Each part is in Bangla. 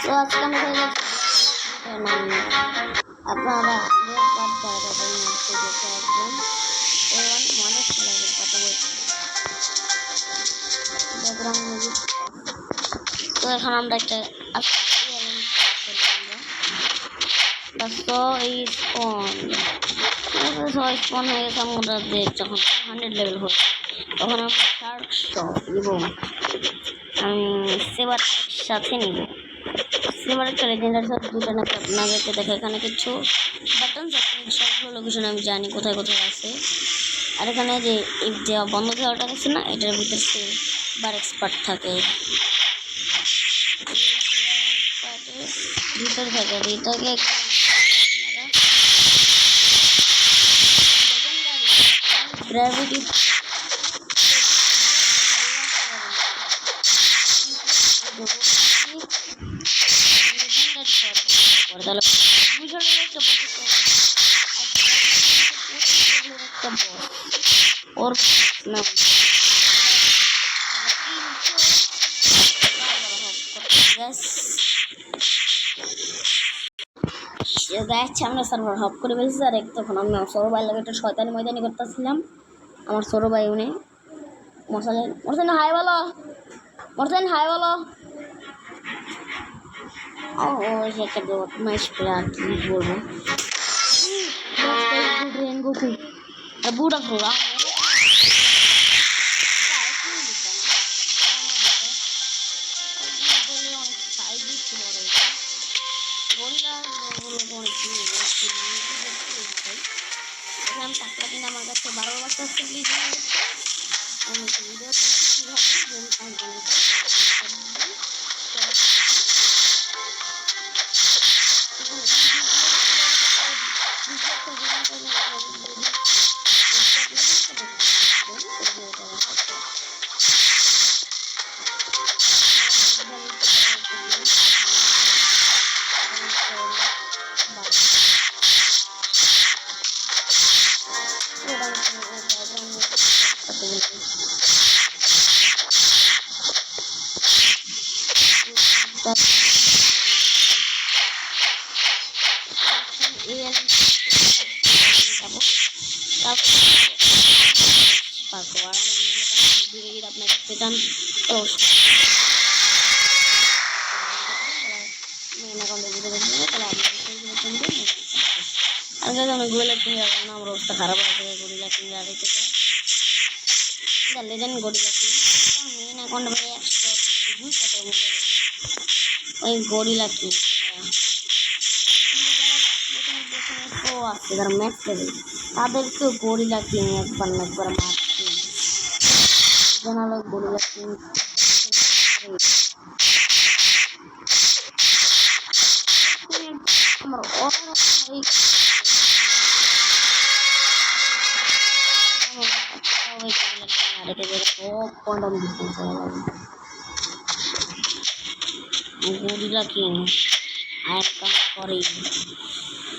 তো আজকে আমরা হয়ে যাচ্ছি আপনারা দেখে আসবেন মনে লাগে কথা বলছি ব্যাকগ্রাউন্ড মিউজিক। তো এখন আমরা একটা স্পন হয়ে গেছে আমাদের যখন 100 লেভেল হচ্ছে তখন আমরা শার্ক শপ এবং আমি সেবার সাথে নিব। সেবার একটা লেজেন্ডারি শপ দুটো নাকি আপনাদেরকে দেখে এখানে কিছু বাটন সবগুলো লোকেশন আমি জানি কোথায় কোথায় আছে। আর এখানে যে দেওয়া বন্ধ দেওয়াটা আছে না, এটার ভিতরে সেবার এক্সপার্ট থাকে ভিতরে থাকে। এটাকে গ্র্যাভিটি তাহলে ওর নাম আমরা সার্ভার হপ করে ফেলছি। আর তখন আমি আমার সৌর ভাই লাগে একটা শয়তানি ময়দানি করতেছিলাম। আমার সৌর ভাই উনি মরসেন হাই বলো, মরসেন হাই বলো। ও একটা বদমাইশ প্লেয়ার, কি বলবো। বুট আসলো টাকা কিনা আমার কাছে 12 বছর আসছে। প্লিজ আমার অবস্থা খারাপ আছে। গরিলা কিংবা লেজেন্ড গরিলা কিং মেন অ্যাকাউন্টে ভাই 100 ওই গরিলা কিং আছে যারা ম্যাক্স লেভেল তাদেরকেও গরিলা কিং একবার না একবার মারছে। জানালো গরিলা কিং আমার গরিলা কিং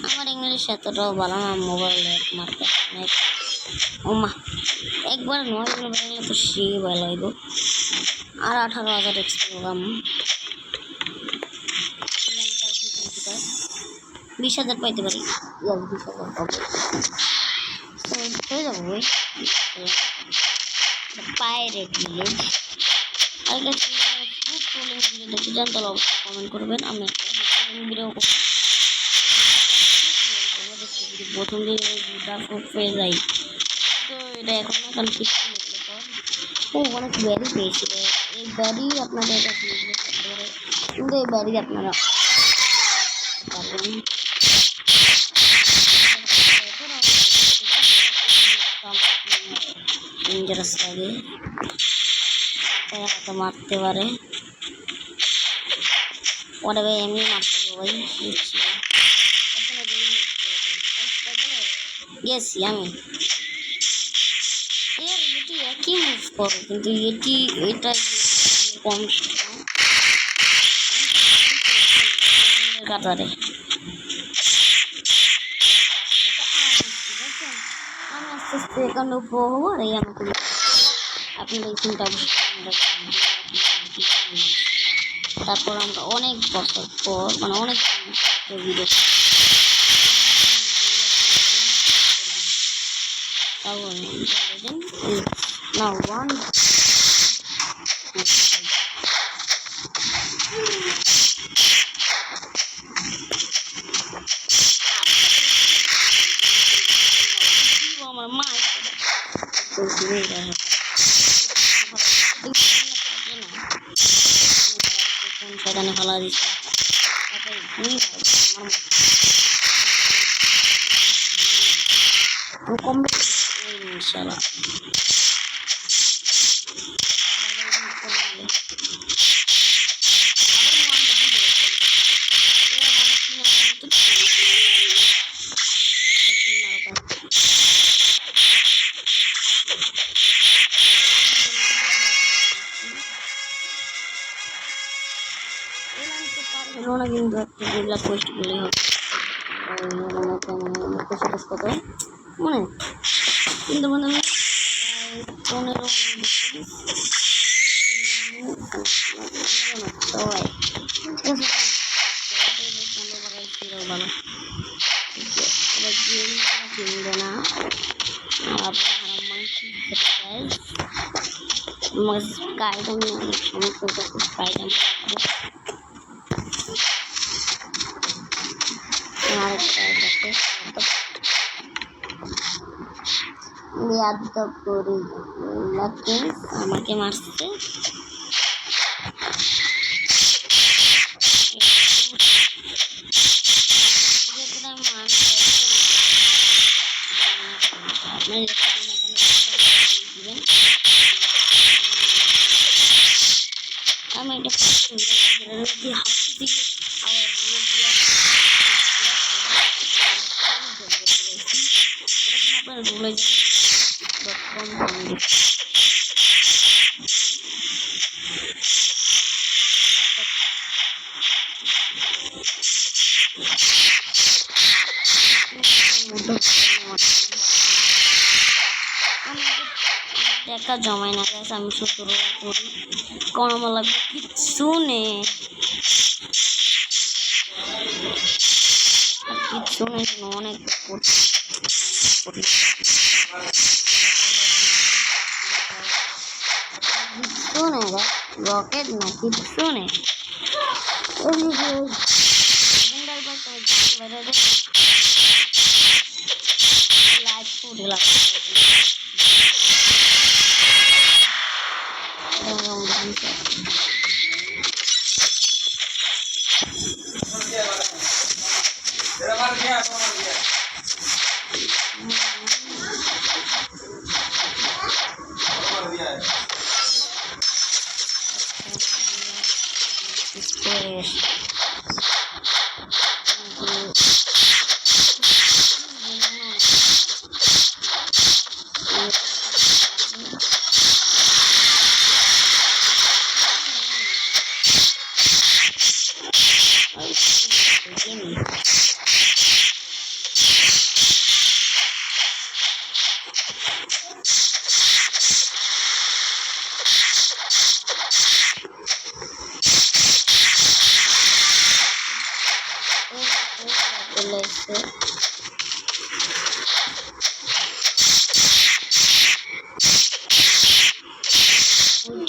আমার ইংলিশ এতটাও ভালো না, মোবাইলে মারতে ওমা একবার 9 বেরোলে তো সে ভালো হইব। আর 18,000 এক্সপি হলাম 20,000 পাইতে পারি। 20,000 হয়ে যাবো ওই পাইরেট ভিলেজ। আর দেখতে চান তাহলে অবশ্যই কমেন্ট করবেন। আমি ভিডিও প্রথম দিন পেয়ে যাই তো এটা এখন না কারণ কিছু অনেক ব্যারি পেয়েছিল। এই ব্যারি আপনাদের কাছে কিন্তু এই ব্যারি আপনারা পাবেন ডেঞ্জারাস লাগে, তো মারতে পারে ওটা ভাই এমনি মারতে ভাই গেছি আমি। এর এটি একই মুভ করো কিন্তু এটি এটা কম কাতারে আমি আস্তে আস্তে এখানে উপর হবো। আর এই আমাকে আপনাদের চিন্তা তারপর আমরা অনেক বছর পর মানে অনেক ভিডিও না ওয়ান আমার মা সেখানে ফেলা দিচ্ছে কম ইনশাল্লাহ না কিন্তু একটা যেগুলা পোস্ট করলেই হবে কত মনে কিন্তু মনে হয় 15 সবাই ভালো কিনবে না আর আপনার মাংস খেতে চাই স্কাইটা নিয়ে অনেক সমস্যা করছে স্কাইটা আমাকে মারছে আমি এটা টাকা জমাই না গেছে আমি শুধু করি কোন লাগবে কিচ্ছু নেই কিচ্ছু নেই অনেক কিচ্ছু নেই রকেট না কিচ্ছু নেই লাইট ফুটে লাগছে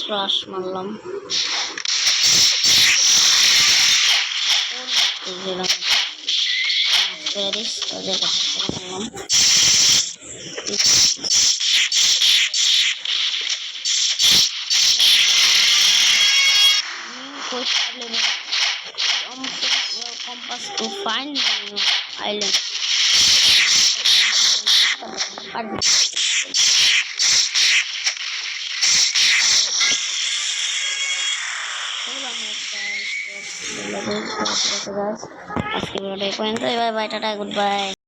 ক্রাশ মারলাম প্যারিস তাদের মারলাম compass to find new island আজকে ভিডিওটা এই পর্যন্ত। Bye bye, tata, good bye.